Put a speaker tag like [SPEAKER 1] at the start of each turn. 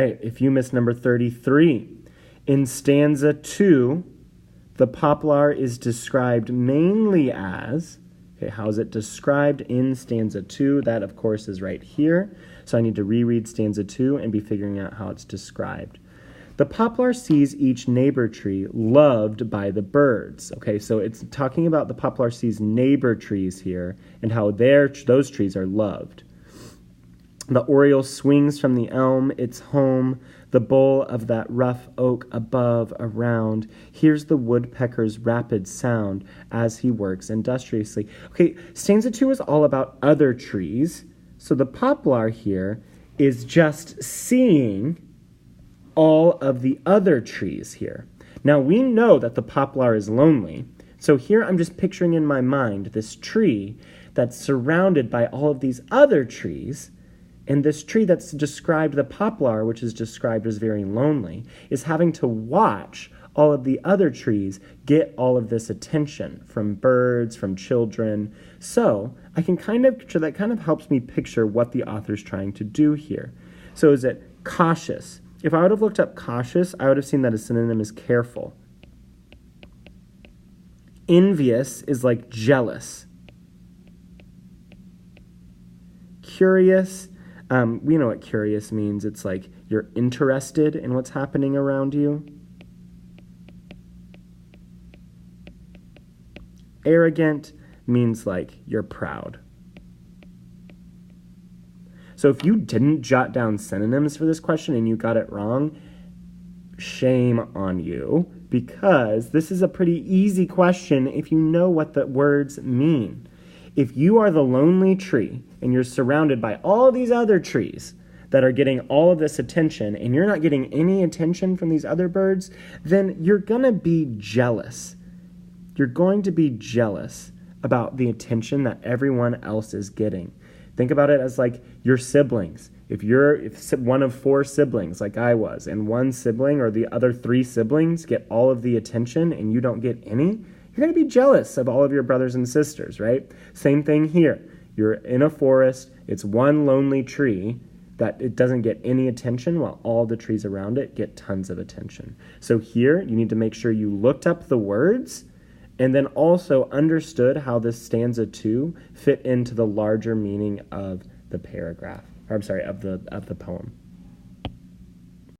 [SPEAKER 1] right, if you missed number 33, in stanza 2, the poplar is described mainly as, okay, how is it described in stanza 2? That, of course, is right here. So I need to reread stanza 2 and be figuring out how it's described. The poplar sees each neighbor tree loved by the birds. Okay, so it's talking about the poplar sees neighbor trees here and how those trees are loved. The oriole swings from the elm, its home, the bole of that rough oak above, around. Hears the woodpecker's rapid sound as he works industriously. Okay, stanza 2 is all about other trees. So the poplar here is just seeing all of the other trees here. Now we know that the poplar is lonely. So here I'm just picturing in my mind this tree that's surrounded by all of these other trees. And this tree that's described, the poplar, which is described as very lonely, is having to watch all of the other trees get all of this attention from birds, from children. So I can that kind of helps me picture what the author's trying to do here. So is it cautious? If I would have looked up cautious, I would have seen that a synonym is careful. Envious is like jealous. Curious, we know what curious means. It's like you're interested in what's happening around you. Arrogant means like you're proud. So if you didn't jot down synonyms for this question and you got it wrong, shame on you, because this is a pretty easy question if you know what the words mean. If you are the lonely tree and you're surrounded by all these other trees that are getting all of this attention and you're not getting any attention from these other birds, then you're going to be jealous. You're going to be jealous about the attention that everyone else is getting. Think about it as like your siblings. If one of 4 siblings like I was, and one sibling or the other 3 siblings get all of the attention and you don't get any, you're going to be jealous of all of your brothers and sisters, right? Same thing here. You're in a forest. It's one lonely tree that it doesn't get any attention while all the trees around it get tons of attention. So here you need to make sure you looked up the words and then also understood how this stanza 2 fit into the larger meaning of the paragraph, of the poem.